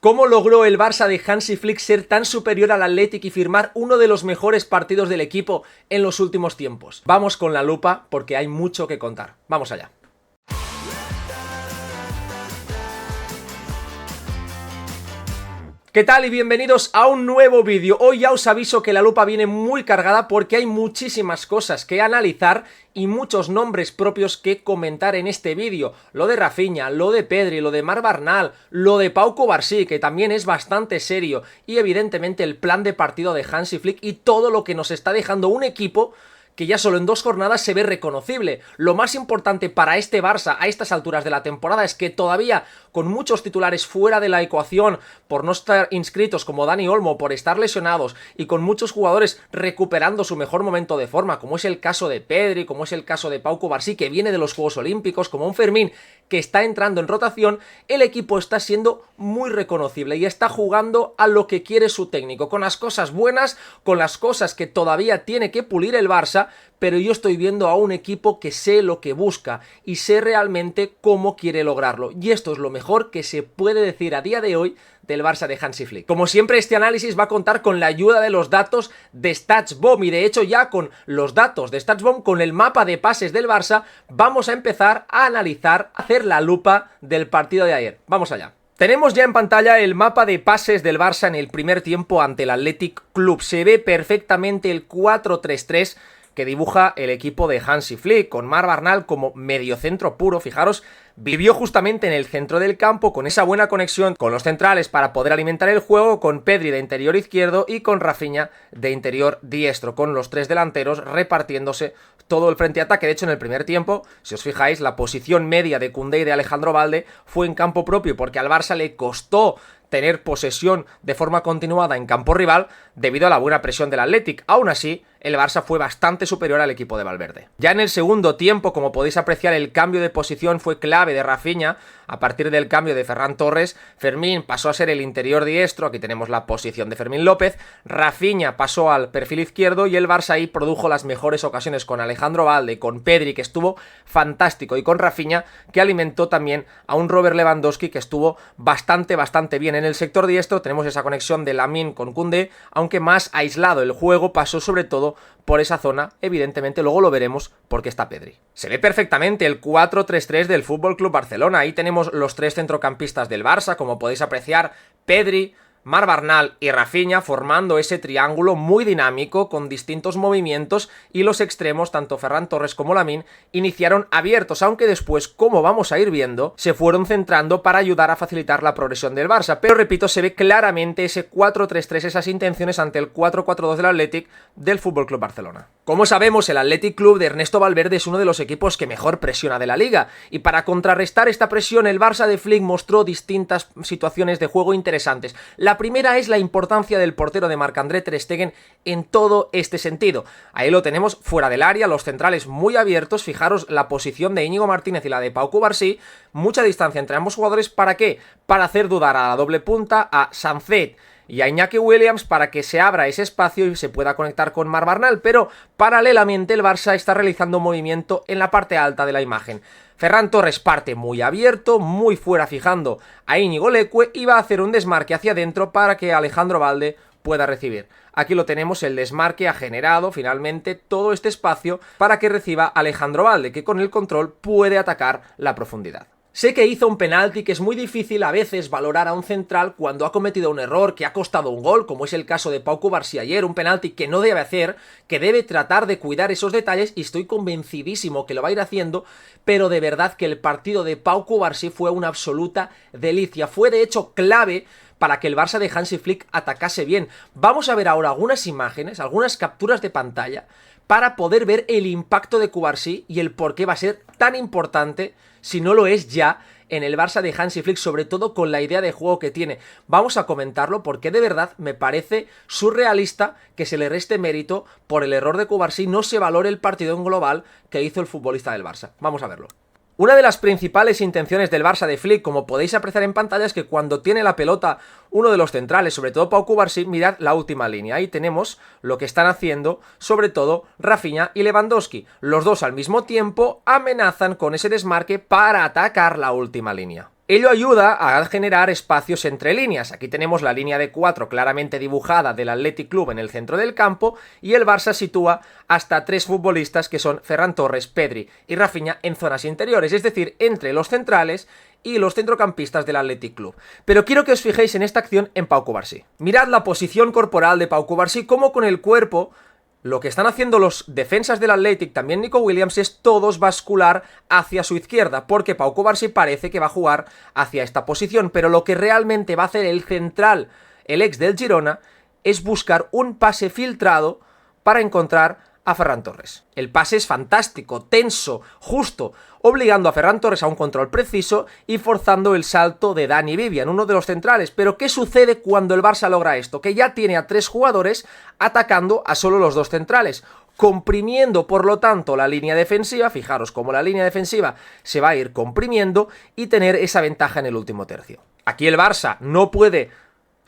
¿Cómo logró el Barça de Hansi Flick ser tan superior al Athletic y firmar uno de los mejores partidos del equipo en los últimos tiempos? Vamos con la lupa porque hay mucho que contar. Vamos allá. ¿Qué tal y bienvenidos a un nuevo vídeo? Hoy ya os aviso que la lupa viene muy cargada porque hay muchísimas cosas que analizar y muchos nombres propios que comentar en este vídeo. Lo de Rafinha, lo de Pedri, lo de Marc Barnal, lo de Pau Cubarsí, que también es bastante serio, y evidentemente el plan de partido de Hansi Flick y todo lo que nos está dejando un equipo que ya solo en 2 jornadas se ve reconocible. Lo más importante para este Barça a estas alturas de la temporada es que todavía con muchos titulares fuera de la ecuación por no estar inscritos como Dani Olmo, por estar lesionados y con muchos jugadores recuperando su mejor momento de forma, como es el caso de Pedri, como es el caso de Pau Cubarsí, que viene de los Juegos Olímpicos, como un Fermín que está entrando en rotación, el equipo está siendo muy reconocible y está jugando a lo que quiere su técnico, con las cosas buenas, con las cosas que todavía tiene que pulir el Barça, pero yo estoy viendo a un equipo que sé lo que busca y sé realmente cómo quiere lograrlo, y esto es lo mejor que se puede decir a día de hoy del Barça de Hansi Flick. Como siempre, este análisis va a contar con la ayuda de los datos de StatsBomb, y de hecho ya con los datos de StatsBomb, con el mapa de pases del Barça, vamos a empezar a analizar, a hacer la lupa del partido de ayer. Vamos allá. Tenemos ya en pantalla el mapa de pases del Barça en el primer tiempo ante el Athletic Club. Se ve perfectamente el 4-3-3 que dibuja el equipo de Hansi Flick, con Marc Barnal como mediocentro puro. Fijaros, vivió justamente en el centro del campo con esa buena conexión con los centrales para poder alimentar el juego, con Pedri de interior izquierdo y con Rafinha de interior diestro, con los 3 delanteros repartiéndose todo el frente de ataque. De hecho, en el primer tiempo, si os fijáis, la posición media de Koundé y de Alejandro Balde fue en campo propio, porque al Barça le costó tener posesión de forma continuada en campo rival debido a la buena presión del Athletic. Aún así, el Barça fue bastante superior al equipo de Valverde. Ya en el segundo tiempo, como podéis apreciar, el cambio de posición fue clave de Rafinha. A partir del cambio de Ferran Torres, Fermín pasó a ser el interior diestro, aquí tenemos la posición de Fermín López, Rafinha pasó al perfil izquierdo y el Barça ahí produjo las mejores ocasiones con Alejandro Balde, con Pedri, que estuvo fantástico, y con Rafinha, que alimentó también a un Robert Lewandowski que estuvo bastante bien. En el sector diestro tenemos esa conexión de Lamine con Koundé, aunque más aislado el juego pasó sobre todo por esa zona, evidentemente luego lo veremos porque está Pedri. Se ve perfectamente el 4-3-3 del FC Barcelona, ahí tenemos los 3 centrocampistas del Barça, como podéis apreciar, Pedri, Marc Barnal y Rafinha formando ese triángulo muy dinámico con distintos movimientos, y los extremos, tanto Ferran Torres como Lamine, iniciaron abiertos, aunque después, como vamos a ir viendo, se fueron centrando para ayudar a facilitar la progresión del Barça. Pero repito, se ve claramente ese 4-3-3, esas intenciones ante el 4-4-2 del Athletic del FC Barcelona. Como sabemos, el Athletic Club de Ernesto Valverde es uno de los equipos que mejor presiona de la liga, y para contrarrestar esta presión el Barça de Flick mostró distintas situaciones de juego interesantes. La primera es la importancia del portero de Marc-André ter Stegen en todo este sentido. Ahí lo tenemos fuera del área, los centrales muy abiertos. Fijaros la posición de Íñigo Martínez y la de Pau Cubarsí, mucha distancia entre ambos jugadores. ¿Para qué? Para hacer dudar a la doble punta, a Sancet y a Iñaki Williams, para que se abra ese espacio y se pueda conectar con Marc Barnal, pero paralelamente el Barça está realizando un movimiento en la parte alta de la imagen. Ferran Torres parte muy abierto, muy fuera, fijando a Íñigo Leque, y va a hacer un desmarque hacia adentro para que Alejandro Balde pueda recibir. Aquí lo tenemos, el desmarque ha generado finalmente todo este espacio para que reciba Alejandro Balde, que con el control puede atacar la profundidad. Sé que hizo un penalti, que es muy difícil a veces valorar a un central cuando ha cometido un error que ha costado un gol, como es el caso de Pau Cubarsí ayer, un penalti que no debe hacer, que debe tratar de cuidar esos detalles, y estoy convencidísimo que lo va a ir haciendo, pero de verdad que el partido de Pau Cubarsí fue una absoluta delicia, fue de hecho clave para que el Barça de Hansi Flick atacase bien. Vamos a ver ahora algunas imágenes, algunas capturas de pantalla, para poder ver el impacto de Cubarsí y el por qué va a ser tan importante, si no lo es ya, en el Barça de Hansi Flick, sobre todo con la idea de juego que tiene. Vamos a comentarlo porque de verdad me parece surrealista que se le reste mérito por el error de Cubarsí, no se valore el partido en global que hizo el futbolista del Barça. Vamos a verlo. Una de las principales intenciones del Barça de Flick, como podéis apreciar en pantalla, es que cuando tiene la pelota uno de los centrales, sobre todo Pau Cubarsí, mirad la última línea. Ahí tenemos lo que están haciendo, sobre todo Rafinha y Lewandowski. Los dos al mismo tiempo amenazan con ese desmarque para atacar la última línea. Ello ayuda a generar espacios entre líneas. Aquí tenemos la línea de 4 claramente dibujada del Athletic Club en el centro del campo y el Barça sitúa hasta 3 futbolistas que son Ferran Torres, Pedri y Rafinha en zonas interiores, es decir, entre los centrales y los centrocampistas del Athletic Club. Pero quiero que os fijéis en esta acción en Pau Cubarsí. Mirad la posición corporal de Pau Cubarsí, cómo con el cuerpo lo que están haciendo los defensas del Athletic, también Nico Williams, es todos bascular hacia su izquierda, porque Pau Cubarsí parece que va a jugar hacia esta posición, pero lo que realmente va a hacer el central, el ex del Girona, es buscar un pase filtrado para encontrar a Ferran Torres. El pase es fantástico, tenso, justo, obligando a Ferran Torres a un control preciso y forzando el salto de Dani Vivian, uno de los centrales. Pero ¿qué sucede cuando el Barça logra esto? Que ya tiene a 3 jugadores atacando a solo los 2 centrales, comprimiendo por lo tanto la línea defensiva. Fijaros cómo la línea defensiva se va a ir comprimiendo y tener esa ventaja en el último tercio. Aquí el Barça no puede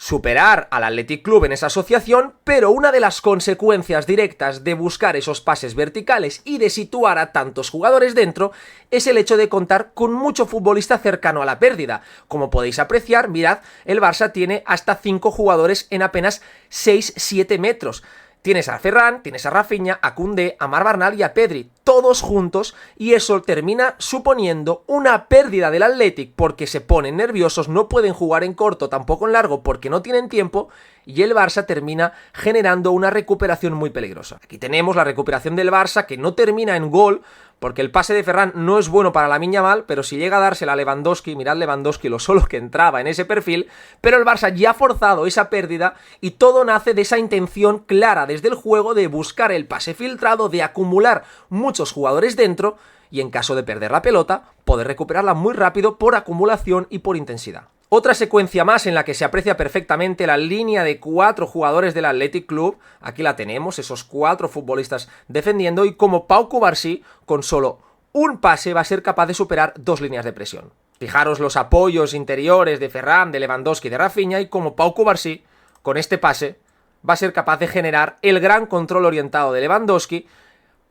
superar al Athletic Club en esa asociación, pero una de las consecuencias directas de buscar esos pases verticales y de situar a tantos jugadores dentro es el hecho de contar con mucho futbolista cercano a la pérdida. Como podéis apreciar, mirad, el Barça tiene hasta 5 jugadores en apenas 6-7 metros. Tienes a Ferran, tienes a Rafinha, a Koundé, a Marc Barnal y a Pedri, todos juntos, y eso termina suponiendo una pérdida del Athletic porque se ponen nerviosos, no pueden jugar en corto, tampoco en largo porque no tienen tiempo, y el Barça termina generando una recuperación muy peligrosa. Aquí tenemos la recuperación del Barça que no termina en gol, porque el pase de Ferran no es bueno para Lamine Yamal, pero si llega a dársela a Lewandowski, mirad Lewandowski lo solo que entraba en ese perfil, pero el Barça ya ha forzado esa pérdida y todo nace de esa intención clara desde el juego de buscar el pase filtrado, de acumular muchos jugadores dentro y en caso de perder la pelota, poder recuperarla muy rápido por acumulación y por intensidad. Otra secuencia más en la que se aprecia perfectamente la línea de 4 jugadores del Athletic Club, aquí la tenemos, esos 4 futbolistas defendiendo, y como Pau Cubarsí, con solo un pase, va a ser capaz de superar 2 líneas de presión. Fijaros los apoyos interiores de Ferran, de Lewandowski y de Rafinha, y como Pau Cubarsí, con este pase, va a ser capaz de generar el gran control orientado de Lewandowski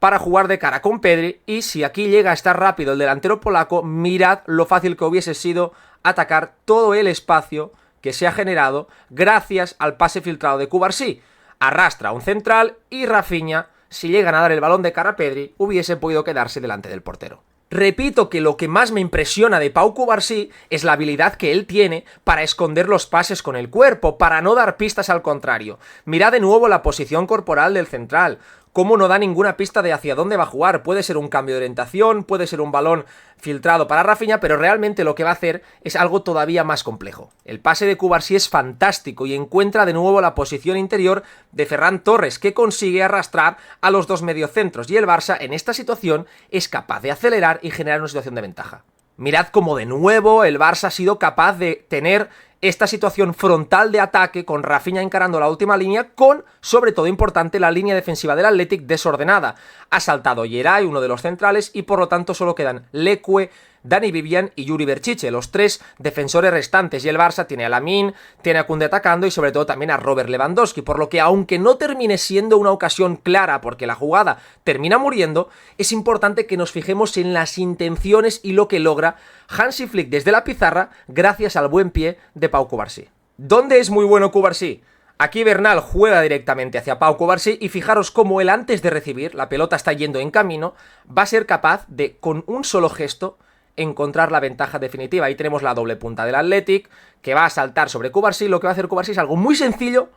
para jugar de cara con Pedri, y si aquí llega a estar rápido el delantero polaco, mirad lo fácil que hubiese sido atacar todo el espacio que se ha generado gracias al pase filtrado de Cubarsí. Arrastra a un central y Rafinha, si llegan a dar el balón de cara a Pedri, hubiese podido quedarse delante del portero. Repito que lo que más me impresiona de Pau Cubarsí es la habilidad que él tiene para esconder los pases con el cuerpo, para no dar pistas al contrario. Mirad de nuevo la posición corporal del central, cómo no da ninguna pista de hacia dónde va a jugar. Puede ser un cambio de orientación, puede ser un balón filtrado para Rafinha, pero realmente lo que va a hacer es algo todavía más complejo. El pase de Cubarsí es fantástico y encuentra de nuevo la posición interior de Ferran Torres, que consigue arrastrar a los 2 mediocentros, y el Barça en esta situación es capaz de acelerar y generar una situación de ventaja. Mirad cómo de nuevo el Barça ha sido capaz de tener esta situación frontal de ataque con Rafinha encarando la última línea, con, sobre todo importante, la línea defensiva del Athletic desordenada. Ha saltado Yeray, uno de los centrales, y por lo tanto solo quedan Leque, Dani Vivian y Yuri Berchiche, los 3 defensores restantes, y el Barça tiene a Lamine, tiene a Koundé atacando y sobre todo también a Robert Lewandowski, por lo que aunque no termine siendo una ocasión clara porque la jugada termina muriendo, es importante que nos fijemos en las intenciones y lo que logra Hansi Flick desde la pizarra gracias al buen pie de Pau Cubarsí. ¿Dónde es muy bueno Cubarsí? Aquí Bernal juega directamente hacia Pau Cubarsí y fijaros cómo él, antes de recibir, la pelota está yendo en camino, va a ser capaz de, con un solo gesto, encontrar la ventaja definitiva. Ahí tenemos la doble punta del Athletic, que va a saltar sobre Cubarsí. Lo que va a hacer Cubarsí es algo muy sencillo,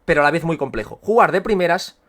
pero a la vez muy complejo. Jugar de primeras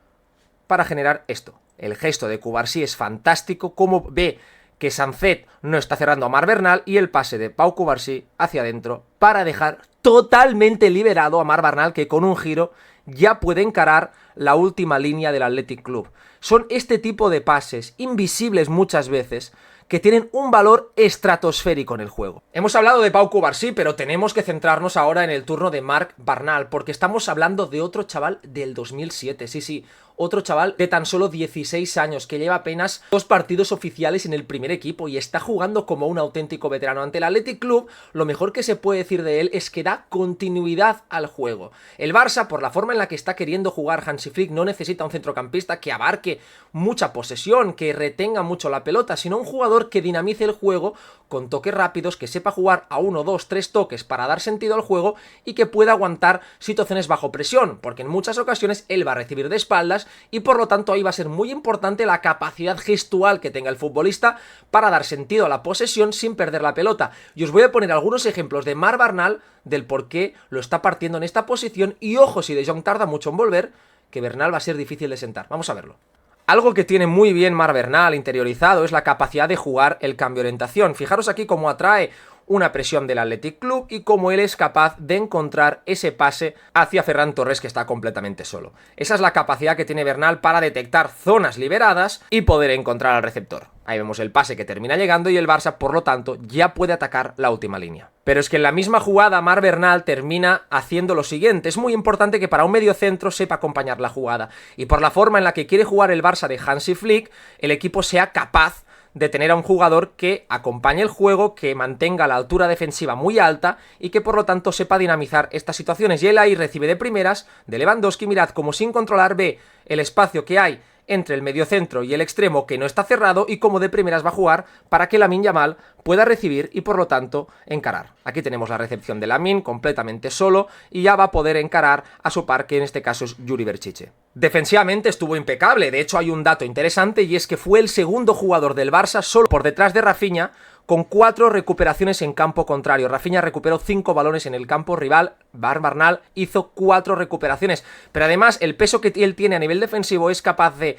para generar esto. El gesto de Cubarsí es fantástico, como ve que Sancet no está cerrando a Marc Bernal, y el pase de Pau Cubarsí hacia adentro para dejar totalmente liberado a Marc Bernal, que con un giro ya puede encarar la última línea del Athletic Club. Son este tipo de pases, invisibles muchas veces, que tienen un valor estratosférico en el juego. Hemos hablado de Pau Cubarsí, pero tenemos que centrarnos ahora en el turno de Marc Bernal, porque estamos hablando de otro chaval del 2007, sí, otro chaval de tan solo 16 años, que lleva apenas 2 partidos oficiales en el primer equipo y está jugando como un auténtico veterano. Ante el Athletic Club, lo mejor que se puede decir de él es que da continuidad al juego. El Barça, por la forma en la que está queriendo jugar Hansi Flick, no necesita un centrocampista que abarque mucha posesión, que retenga mucho la pelota, sino un jugador que dinamice el juego con toques rápidos, que sepa jugar a 1, 2, 3 toques para dar sentido al juego y que pueda aguantar situaciones bajo presión, porque en muchas ocasiones él va a recibir de espaldas y por lo tanto ahí va a ser muy importante la capacidad gestual que tenga el futbolista para dar sentido a la posesión sin perder la pelota. Y os voy a poner algunos ejemplos de Marc Bernal del por qué lo está partiendo en esta posición, y ojo si De Jong tarda mucho en volver, que Bernal va a ser difícil de sentar. Vamos a verlo. Algo que tiene muy bien Marc Bernal interiorizado es la capacidad de jugar el cambio de orientación. Fijaros aquí cómo atrae una presión del Athletic Club y cómo él es capaz de encontrar ese pase hacia Ferran Torres, que está completamente solo. Esa es la capacidad que tiene Bernal para detectar zonas liberadas y poder encontrar al receptor. Ahí vemos el pase que termina llegando y el Barça, por lo tanto, ya puede atacar la última línea. Pero es que en la misma jugada Marc Bernal termina haciendo lo siguiente. Es muy importante que para un mediocentro sepa acompañar la jugada. Y por la forma en la que quiere jugar el Barça de Hansi Flick, el equipo sea capaz de tener a un jugador que acompañe el juego, que mantenga la altura defensiva muy alta y que por lo tanto sepa dinamizar estas situaciones. Y él ahí recibe de primeras de Lewandowski, mirad como sin controlar ve el espacio que hay entre el mediocentro y el extremo que no está cerrado y como de primeras va a jugar para que Lamine Yamal pueda recibir y por lo tanto encarar. Aquí tenemos la recepción de Lamine completamente solo y ya va a poder encarar a su par, que en este caso es Yuri Berchiche. Defensivamente estuvo impecable, de hecho hay un dato interesante y es que fue el segundo jugador del Barça solo por detrás de Rafinha con 4 recuperaciones en campo contrario. Rafinha recuperó 5 balones en el campo rival, Marc Bernal hizo 4 recuperaciones, pero además el peso que él tiene a nivel defensivo es capaz de,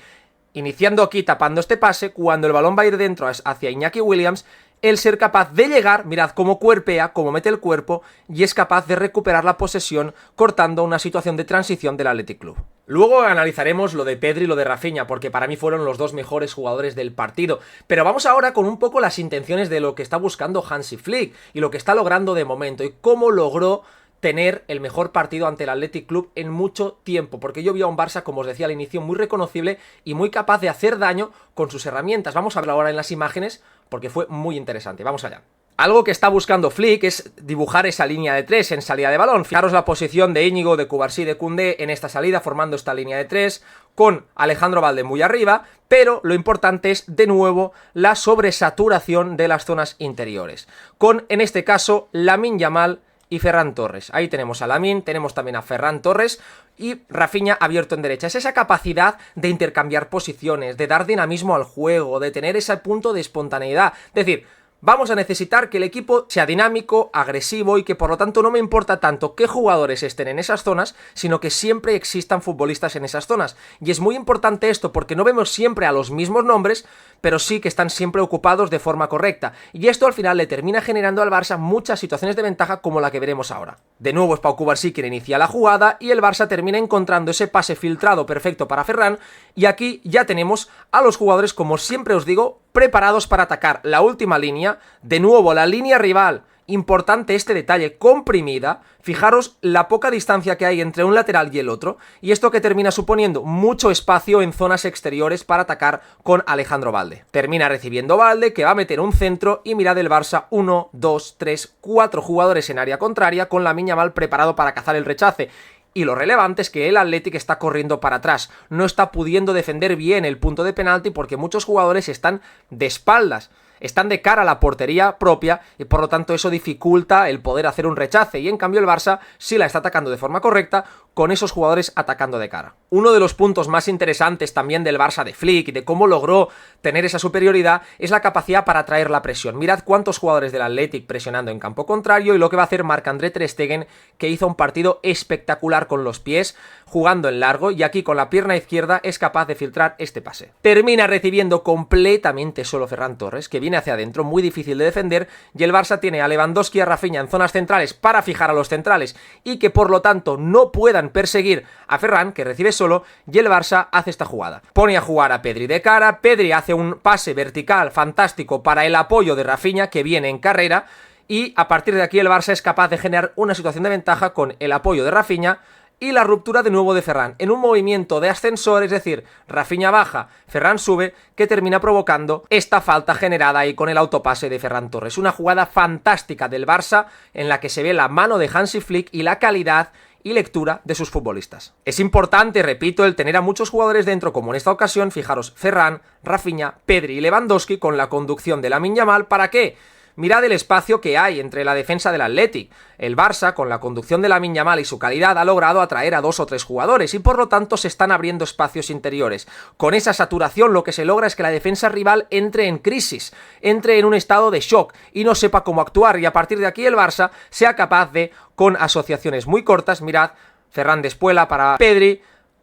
iniciando aquí, tapando este pase, cuando el balón va a ir dentro hacia Iñaki Williams, el ser capaz de llegar, mirad cómo cuerpea, cómo mete el cuerpo, y es capaz de recuperar la posesión cortando una situación de transición del Athletic Club. Luego analizaremos lo de Pedri y lo de Rafinha, porque para mí fueron los 2 mejores jugadores del partido. Pero vamos ahora con un poco las intenciones de lo que está buscando Hansi Flick y lo que está logrando de momento y cómo logró tener el mejor partido ante el Athletic Club en mucho tiempo, porque yo vi a un Barça, como os decía al inicio, muy reconocible y muy capaz de hacer daño con sus herramientas. Vamos a verlo ahora en las imágenes porque fue muy interesante. Vamos allá. Algo que está buscando Flick es dibujar esa línea de 3 en salida de balón. Fijaros la posición de Íñigo, de Cubarsí, de Koundé en esta salida, formando esta línea de 3, con Alejandro Balde muy arriba, pero lo importante es, de nuevo, la sobresaturación de las zonas interiores, con, en este caso, Lamine Yamal y Ferran Torres. Ahí tenemos a Lamine, tenemos también a Ferran Torres y Rafinha abierto en derecha. Es esa capacidad de intercambiar posiciones, de dar dinamismo al juego, de tener ese punto de espontaneidad. Es decir, vamos a necesitar que el equipo sea dinámico, agresivo y que por lo tanto no me importa tanto qué jugadores estén en esas zonas, sino que siempre existan futbolistas en esas zonas. Y es muy importante esto porque no vemos siempre a los mismos nombres, pero sí que están siempre ocupados de forma correcta. Y esto al final le termina generando al Barça muchas situaciones de ventaja como la que veremos ahora. De nuevo es Pau Cubarsí quien inicia la jugada y el Barça termina encontrando ese pase filtrado perfecto para Ferran, y aquí ya tenemos a los jugadores, como siempre os digo, preparados para atacar la última línea. De nuevo la línea rival, importante este detalle, comprimida. Fijaros la poca distancia que hay entre un lateral y el otro, y esto que termina suponiendo mucho espacio en zonas exteriores para atacar con Alejandro Balde. Termina recibiendo Balde, que va a meter un centro, y mirad el Barça, 1, 2, 3, 4 jugadores en área contraria, con Lamine Yamal preparado para cazar el rechace. Y lo relevante es que el Athletic está corriendo para atrás, no está pudiendo defender bien el punto de penalti porque muchos jugadores están de espaldas, están de cara a la portería propia y por lo tanto eso dificulta el poder hacer un rechace, y en cambio el Barça sí la está atacando de forma correcta con esos jugadores atacando de cara. Uno de los puntos más interesantes también del Barça de Flick y de cómo logró tener esa superioridad es la capacidad para atraer la presión. Mirad cuántos jugadores del Athletic presionando en campo contrario y lo que va a hacer Marc-André Ter Stegen, que hizo un partido espectacular con los pies, jugando en largo, y aquí con la pierna izquierda es capaz de filtrar este pase. Termina recibiendo completamente solo Ferran Torres, que viene hacia adentro, muy difícil de defender, y el Barça tiene a Lewandowski y a Rafinha en zonas centrales para fijar a los centrales y que por lo tanto no puedan perseguir a Ferran, que recibe solo, y el Barça hace esta jugada. Pone a jugar a Pedri de cara, Pedri hace un pase vertical fantástico para el apoyo de Rafinha, que viene en carrera, y a partir de aquí el Barça es capaz de generar una situación de ventaja con el apoyo de Rafinha y la ruptura de nuevo de Ferran, en un movimiento de ascensor, es decir, Rafinha baja, Ferran sube, que termina provocando esta falta generada ahí con el autopase de Ferran Torres. Una jugada fantástica del Barça en la que se ve la mano de Hansi Flick y la calidad y lectura de sus futbolistas. Es importante, repito, el tener a muchos jugadores dentro, como en esta ocasión, fijaros, Ferran, Rafinha, Pedri y Lewandowski con la conducción de Lamine Yamal. ¿Para qué? Mirad el espacio que hay entre la defensa del Athletic. El Barça, con la conducción de Lamine Yamal y su calidad, ha logrado atraer a 2 o 3 jugadores y por lo tanto se están abriendo espacios interiores. Con esa saturación lo que se logra es que la defensa rival entre en crisis, entre en un estado de shock y no sepa cómo actuar, y a partir de aquí el Barça sea capaz de, con asociaciones muy cortas, mirad, Ferran despuela para Pedri,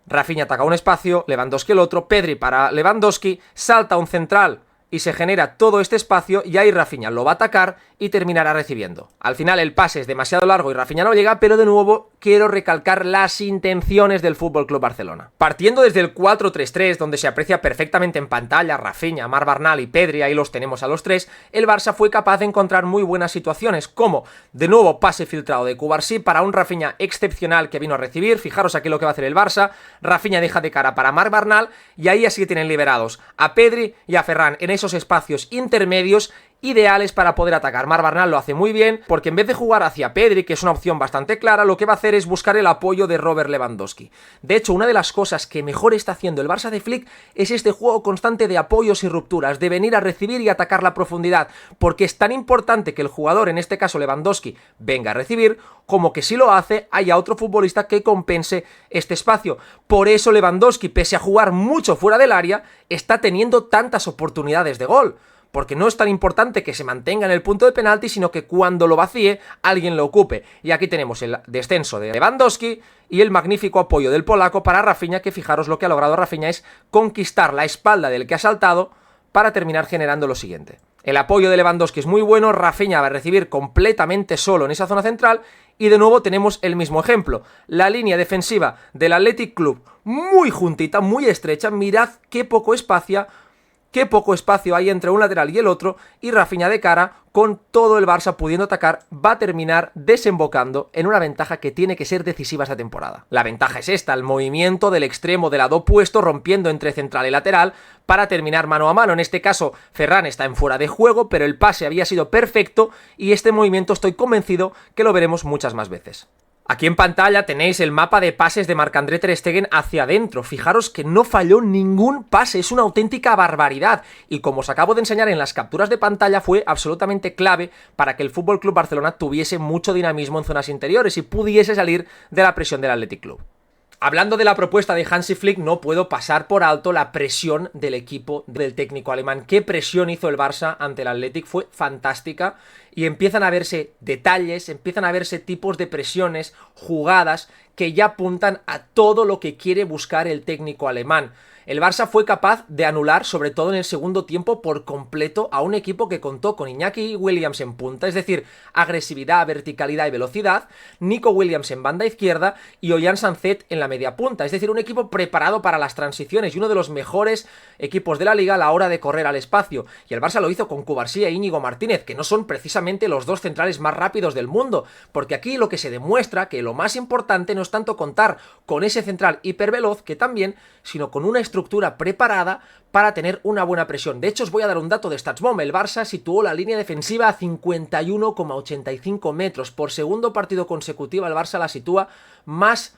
Rafinha ataca un espacio, Lewandowski el otro, Pedri para Lewandowski, salta un central y se genera todo este espacio y ahí Rafinha lo va a atacar y terminará recibiendo. Al final el pase es demasiado largo y Rafinha no llega, pero de nuevo quiero recalcar las intenciones del FC Barcelona. Partiendo desde el 4-3-3, donde se aprecia perfectamente en pantalla Rafinha, Marc Barnal y Pedri, ahí los tenemos a los tres, el Barça fue capaz de encontrar muy buenas situaciones, como de nuevo pase filtrado de Cubarsí para un Rafinha excepcional que vino a recibir. Fijaros aquí lo que va a hacer el Barça, Rafinha deja de cara para Marc Barnal y ahí así que tienen liberados a Pedri y a Ferran en esos espacios intermedios ideales para poder atacar. Marc Barnal lo hace muy bien, porque en vez de jugar hacia Pedri, que es una opción bastante clara, lo que va a hacer es buscar el apoyo de Robert Lewandowski. De hecho, una de las cosas que mejor está haciendo el Barça de Flick es este juego constante de apoyos y rupturas, de venir a recibir y atacar la profundidad, porque es tan importante que el jugador, en este caso Lewandowski, venga a recibir, como que si lo hace, haya otro futbolista que compense este espacio. Por eso Lewandowski, pese a jugar mucho fuera del área, está teniendo tantas oportunidades de gol, porque no es tan importante que se mantenga en el punto de penalti, sino que cuando lo vacíe, alguien lo ocupe. Y aquí tenemos el descenso de Lewandowski y el magnífico apoyo del polaco para Rafinha, que fijaros lo que ha logrado Rafinha es conquistar la espalda del que ha saltado para terminar generando lo siguiente. El apoyo de Lewandowski es muy bueno, Rafinha va a recibir completamente solo en esa zona central y de nuevo tenemos el mismo ejemplo. La línea defensiva del Athletic Club muy juntita, muy estrecha, mirad qué poco espacio hay entre un lateral y el otro, y Rafinha de cara, con todo el Barça pudiendo atacar, va a terminar desembocando en una ventaja que tiene que ser decisiva esta temporada. La ventaja es esta, el movimiento del extremo del lado opuesto, rompiendo entre central y lateral, para terminar mano a mano. En este caso, Ferran está en fuera de juego, pero el pase había sido perfecto, y este movimiento estoy convencido que lo veremos muchas más veces. Aquí en pantalla tenéis el mapa de pases de Marc-André ter Stegen hacia adentro. Fijaros que no falló ningún pase, es una auténtica barbaridad. Y como os acabo de enseñar en las capturas de pantalla, fue absolutamente clave para que el FC Barcelona tuviese mucho dinamismo en zonas interiores y pudiese salir de la presión del Athletic Club. Hablando de la propuesta de Hansi Flick, no puedo pasar por alto la presión del equipo del técnico alemán. ¿Qué presión hizo el Barça ante el Athletic? Fue fantástica y empiezan a verse detalles, empiezan a verse tipos de presiones, jugadas que ya apuntan a todo lo que quiere buscar el técnico alemán. El Barça fue capaz de anular, sobre todo en el segundo tiempo, por completo a un equipo que contó con Iñaki Williams en punta, es decir, agresividad, verticalidad y velocidad, Nico Williams en banda izquierda y Ollán Sancet en la media punta, es decir, un equipo preparado para las transiciones y uno de los mejores equipos de la liga a la hora de correr al espacio. Y el Barça lo hizo con Cubarsí e Íñigo Martínez, que no son precisamente los dos centrales más rápidos del mundo, porque aquí lo que se demuestra que lo más importante no es tanto contar con ese central hiperveloz, que también, sino con una estructura preparada para tener una buena presión. De hecho, os voy a dar un dato de StatsBomb. El Barça situó la línea defensiva a 51,85 metros. Por segundo partido consecutivo, el Barça la sitúa más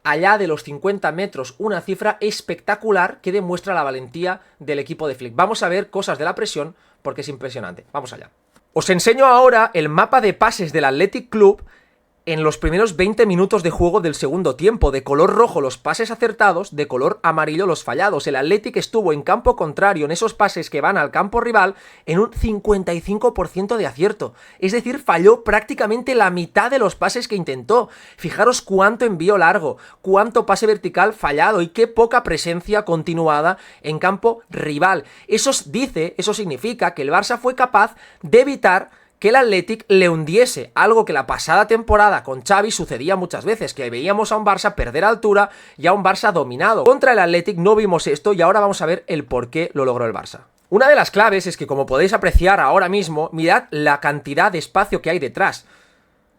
allá de los 50 metros. Una cifra espectacular que demuestra la valentía del equipo de Flick. Vamos a ver cosas de la presión porque es impresionante. Vamos allá. Os enseño ahora el mapa de pases del Athletic Club en los primeros 20 minutos de juego del segundo tiempo. De color rojo los pases acertados, de color amarillo los fallados. El Athletic estuvo en campo contrario en esos pases que van al campo rival en un 55% de acierto. Es decir, falló prácticamente la mitad de los pases que intentó. Fijaros cuánto envío largo, cuánto pase vertical fallado y qué poca presencia continuada en campo rival. Eso significa que el Barça fue capaz de evitar que el Athletic le hundiese, algo que la pasada temporada con Xavi sucedía muchas veces, que veíamos a un Barça perder altura y a un Barça dominado. Contra el Athletic no vimos esto y ahora vamos a ver el por qué lo logró el Barça. Una de las claves es que, como podéis apreciar ahora mismo, mirad la cantidad de espacio que hay detrás.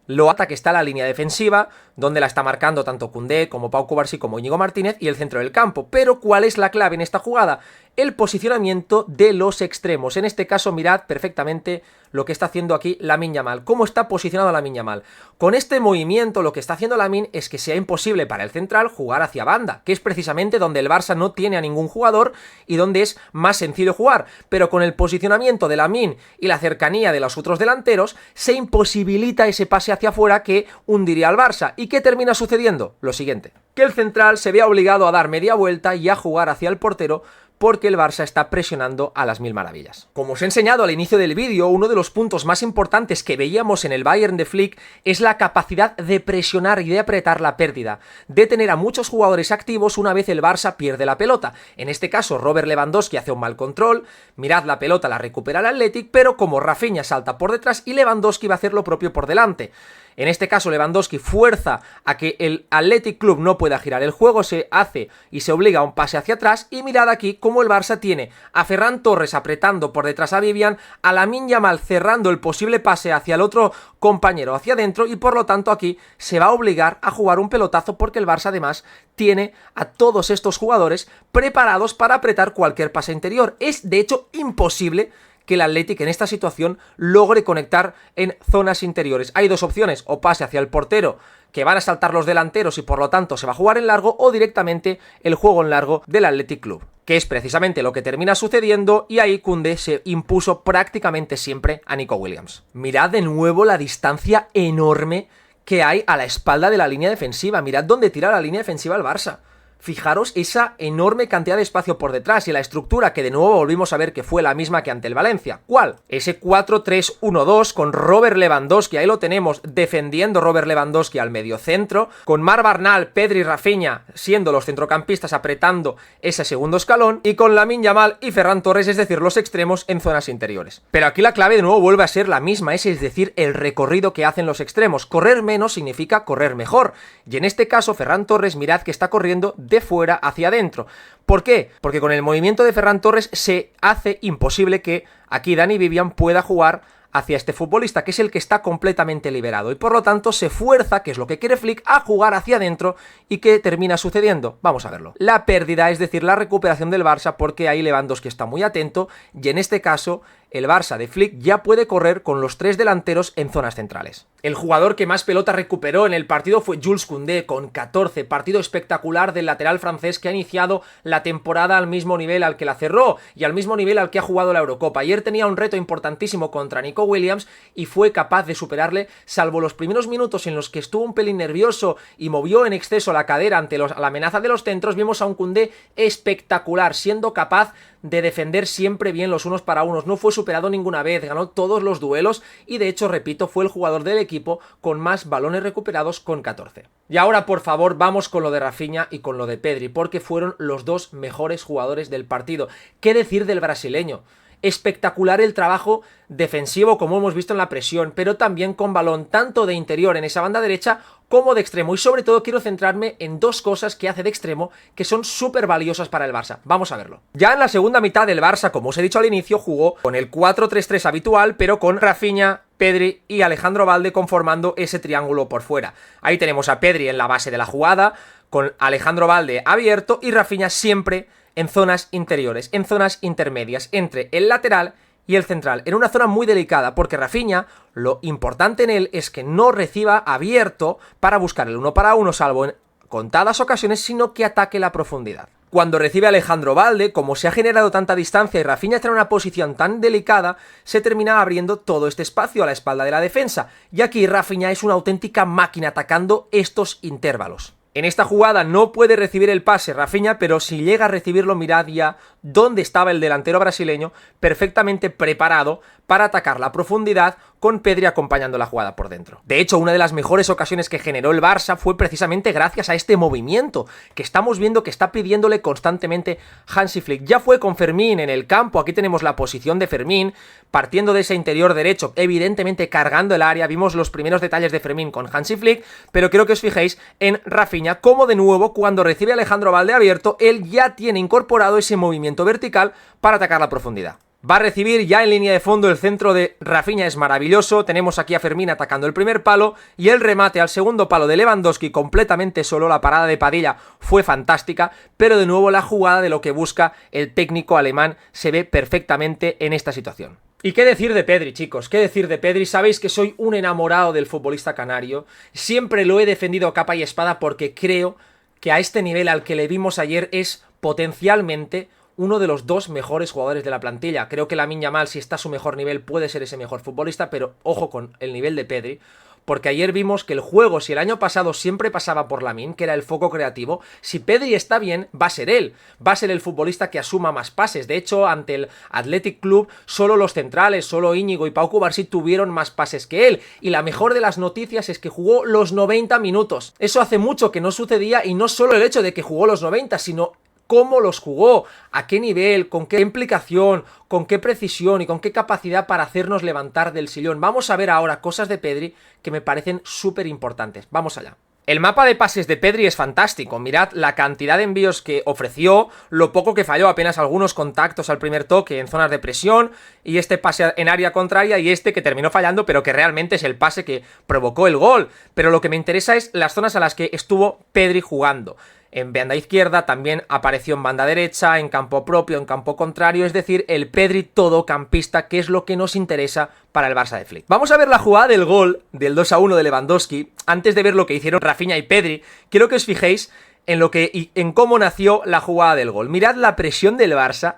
Lo alta que está la línea defensiva, donde la está marcando tanto Koundé como Pau Cubarsí como Íñigo Martínez, y el centro del campo. Pero ¿cuál es la clave en esta jugada? El posicionamiento de los extremos. En este caso, mirad perfectamente lo que está haciendo aquí Lamine Yamal. ¿Cómo está posicionado Lamine Yamal? Con este movimiento lo que está haciendo Lamine es que sea imposible para el central jugar hacia banda, que es precisamente donde el Barça no tiene a ningún jugador y donde es más sencillo jugar. Pero con el posicionamiento de Lamine y la cercanía de los otros delanteros, se imposibilita ese pase hacia afuera que hundiría al Barça. ¿Y qué termina sucediendo? Lo siguiente, que el central se ve obligado a dar media vuelta y a jugar hacia el portero, porque el Barça está presionando a las mil maravillas. Como os he enseñado al inicio del vídeo, uno de los puntos más importantes que veíamos en el Bayern de Flick es la capacidad de presionar y de apretar la pérdida, de tener a muchos jugadores activos una vez el Barça pierde la pelota. En este caso, Robert Lewandowski hace un mal control, mirad, la pelota la recupera el Athletic, pero como Rafinha salta por detrás y Lewandowski va a hacer lo propio por delante. En este caso, Lewandowski fuerza a que el Athletic Club no pueda girar el juego, se hace y se obliga a un pase hacia atrás, y mirad aquí cómo el Barça tiene a Ferran Torres apretando por detrás a Vivian, a Lamine Yamal cerrando el posible pase hacia el otro compañero hacia adentro, y por lo tanto aquí se va a obligar a jugar un pelotazo porque el Barça además tiene a todos estos jugadores preparados para apretar cualquier pase interior. Es de hecho imposible que el Athletic en esta situación logre conectar en zonas interiores. Hay dos opciones: o pase hacia el portero, que van a saltar los delanteros y por lo tanto se va a jugar en largo, o directamente el juego en largo del Athletic Club, que es precisamente lo que termina sucediendo, y ahí Koundé se impuso prácticamente siempre a Nico Williams. Mirad de nuevo la distancia enorme que hay a la espalda de la línea defensiva. Mirad dónde tira la línea defensiva el Barça. Fijaros esa enorme cantidad de espacio por detrás y la estructura que de nuevo volvimos a ver que fue la misma que ante el Valencia. ¿Cuál? Ese 4-3-1-2 con Robert Lewandowski, ahí lo tenemos, defendiendo Robert Lewandowski al mediocentro, con Marc Barnal, Pedri y Rafinha siendo los centrocampistas apretando ese segundo escalón, y con Lamine Yamal y Ferran Torres, es decir, los extremos en zonas interiores. Pero aquí la clave de nuevo vuelve a ser la misma, es decir, el recorrido que hacen los extremos. Correr menos significa correr mejor, y en este caso Ferran Torres, mirad que está corriendo de fuera hacia adentro. ¿Por qué? Porque con el movimiento de Ferran Torres se hace imposible que aquí Dani Vivian pueda jugar hacia este futbolista, que es el que está completamente liberado, y por lo tanto se fuerza, que es lo que quiere Flick, a jugar hacia adentro. ¿Y qué termina sucediendo? Vamos a verlo. La pérdida, es decir, la recuperación del Barça, porque ahí Lewandowski está muy atento, y en este caso el Barça de Flick ya puede correr con los tres delanteros en zonas centrales. El jugador que más pelota recuperó en el partido fue Jules Koundé, con 14, partido espectacular del lateral francés que ha iniciado la temporada al mismo nivel al que la cerró y al mismo nivel al que ha jugado la Eurocopa. Ayer tenía un reto importantísimo contra Nico Williams y fue capaz de superarle, salvo los primeros minutos en los que estuvo un pelín nervioso y movió en exceso la cadera ante la amenaza de los centros. Vimos a un Koundé espectacular, siendo capaz de defender siempre bien los unos para unos, no fue superado ninguna vez, ganó todos los duelos y de hecho, repito, fue el jugador del equipo con más balones recuperados, con 14. Y ahora, por favor, vamos con lo de Rafinha y con lo de Pedri, porque fueron los dos mejores jugadores del partido. ¿Qué decir del brasileño? Espectacular el trabajo defensivo, como hemos visto en la presión, pero también con balón tanto de interior en esa banda derecha como de extremo, y sobre todo quiero centrarme en dos cosas que hace de extremo que son súper valiosas para el Barça. Vamos a verlo. Ya en la segunda mitad del Barça, como os he dicho al inicio, jugó con el 4-3-3 habitual, pero con Rafinha, Pedri y Alejandro Balde conformando ese triángulo por fuera. Ahí tenemos a Pedri en la base de la jugada, con Alejandro Balde abierto y Rafinha siempre en zonas interiores, en zonas intermedias, entre el lateral y el central, en una zona muy delicada, porque Rafinha, lo importante en él es que no reciba abierto para buscar el uno para uno, salvo en contadas ocasiones, sino que ataque la profundidad. Cuando recibe Alejandro Balde, como se ha generado tanta distancia y Rafinha está en una posición tan delicada, se termina abriendo todo este espacio a la espalda de la defensa, y aquí Rafinha es una auténtica máquina atacando estos intervalos. En esta jugada no puede recibir el pase Rafinha, pero si llega a recibirlo, mirad ya dónde estaba el delantero brasileño, perfectamente preparado para atacar la profundidad, con Pedri acompañando la jugada por dentro. De hecho, una de las mejores ocasiones que generó el Barça fue precisamente gracias a este movimiento que estamos viendo que está pidiéndole constantemente Hansi Flick. Ya fue con Fermín en el campo, aquí tenemos la posición de Fermín, partiendo de ese interior derecho, evidentemente cargando el área. Vimos los primeros detalles de Fermín con Hansi Flick, pero quiero que os fijéis en Rafinha, como de nuevo, cuando recibe a Alejandro Balde abierto, él ya tiene incorporado ese movimiento vertical para atacar la profundidad. Va a recibir ya en línea de fondo, el centro de Rafinha es maravilloso, tenemos aquí a Fermín atacando el primer palo y el remate al segundo palo de Lewandowski completamente solo. La parada de Padilla fue fantástica, pero de nuevo la jugada de lo que busca el técnico alemán se ve perfectamente en esta situación. ¿Y qué decir de Pedri, chicos? ¿Qué decir de Pedri? Sabéis que soy un enamorado del futbolista canario, siempre lo he defendido a capa y espada porque creo que a este nivel al que le vimos ayer es potencialmente uno de los dos mejores jugadores de la plantilla. Creo que Lamine Yamal, si está a su mejor nivel, puede ser ese mejor futbolista, pero ojo con el nivel de Pedri, porque ayer vimos que el juego, si el año pasado siempre pasaba por Lamine, que era el foco creativo, si Pedri está bien, va a ser él, va a ser el futbolista que asuma más pases. De hecho, ante el Athletic Club, solo los centrales, solo Íñigo y Pau Cubarsí tuvieron más pases que él, y la mejor de las noticias es que jugó los 90 minutos. Eso hace mucho que no sucedía, y no solo el hecho de que jugó los 90, sino cómo los jugó, a qué nivel, con qué implicación, con qué precisión y con qué capacidad para hacernos levantar del sillón. Vamos a ver ahora cosas de Pedri que me parecen súper importantes. Vamos allá. El mapa de pases de Pedri es fantástico, mirad la cantidad de envíos que ofreció, lo poco que falló, apenas algunos contactos al primer toque en zonas de presión, y este pase en área contraria y este que terminó fallando, pero que realmente es el pase que provocó el gol. Pero lo que me interesa es las zonas a las que estuvo Pedri jugando. En banda izquierda, también apareció en banda derecha, en campo propio, en campo contrario, es decir, el Pedri todocampista, que es lo que nos interesa para el Barça de Flick. Vamos a ver la jugada del gol del 2-1 de Lewandowski. Antes de ver lo que hicieron Rafinha y Pedri, quiero que os fijéis en cómo nació la jugada del gol. Mirad la presión del Barça,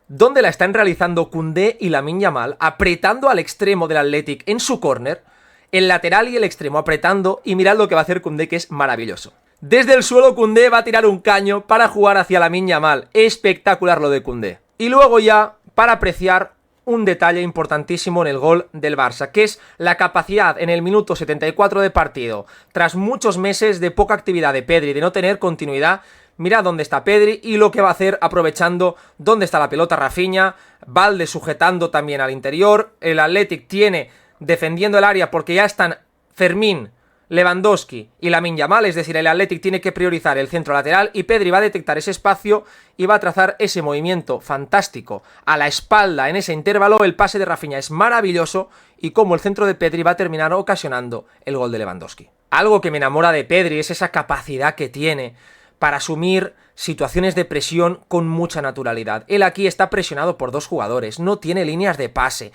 donde la están realizando Koundé y Lamine Yamal, apretando al extremo del Athletic en su córner, el lateral y el extremo apretando, y mirad lo que va a hacer Koundé, que es maravilloso. Desde el suelo Koundé va a tirar un caño para jugar hacia Lamine Yamal. Espectacular lo de Koundé. Y luego ya, para apreciar un detalle importantísimo en el gol del Barça, que es la capacidad en el minuto 74 de partido, tras muchos meses de poca actividad de Pedri, de no tener continuidad. Mirad dónde está Pedri y lo que va a hacer aprovechando dónde está la pelota Rafinha, Valde sujetando también al interior, el Athletic tiene defendiendo el área porque ya están Fermín, Lewandowski y Lamine Yamal, es decir, el Athletic tiene que priorizar el centro lateral y Pedri va a detectar ese espacio y va a trazar ese movimiento fantástico a la espalda en ese intervalo. El pase de Rafinha es maravilloso y como el centro de Pedri va a terminar ocasionando el gol de Lewandowski. Algo que me enamora de Pedri es esa capacidad que tiene para asumir situaciones de presión con mucha naturalidad. Él aquí está presionado por dos jugadores, no tiene líneas de pase,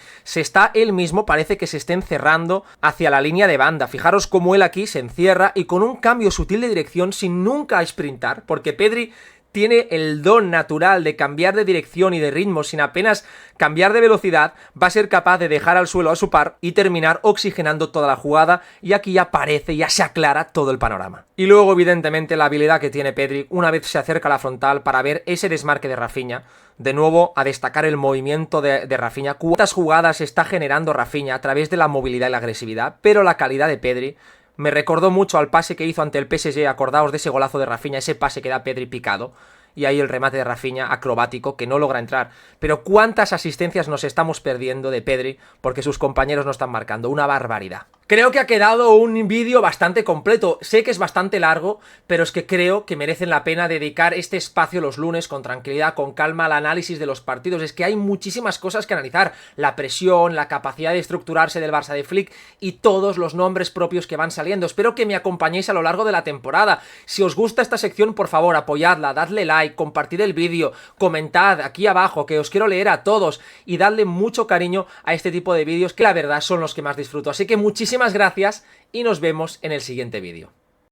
él mismo parece que se esté encerrando hacia la línea de banda. Fijaros cómo él aquí se encierra y con un cambio sutil de dirección sin nunca sprintar, porque Pedri tiene el don natural de cambiar de dirección y de ritmo sin apenas cambiar de velocidad, va a ser capaz de dejar al suelo a su par y terminar oxigenando toda la jugada, y aquí ya aparece, ya se aclara todo el panorama. Y luego evidentemente la habilidad que tiene Pedri una vez se acerca a la frontal para ver ese desmarque de Rafinha. De nuevo a destacar el movimiento de Rafinha, cuántas jugadas está generando Rafinha a través de la movilidad y la agresividad, pero la calidad de Pedri me recordó mucho al pase que hizo ante el PSG. Acordaos de ese golazo de Rafinha, ese pase que da Pedri picado, y ahí el remate de Rafinha acrobático que no logra entrar. Pero cuántas asistencias nos estamos perdiendo de Pedri porque sus compañeros no están marcando, una barbaridad. Creo que ha quedado un vídeo bastante completo, sé que es bastante largo, pero es que creo que merecen la pena dedicar este espacio los lunes con tranquilidad, con calma, al análisis de los partidos. Es que hay muchísimas cosas que analizar, la presión, la capacidad de estructurarse del Barça de Flick y todos los nombres propios que van saliendo. Espero que me acompañéis a lo largo de la temporada. Si os gusta esta sección, por favor, apoyadla, dadle like, compartid el vídeo, comentad aquí abajo, que os quiero leer a todos, y dadle mucho cariño a este tipo de vídeos que la verdad son los que más disfruto. Así que muchísimas gracias y nos vemos en el siguiente vídeo.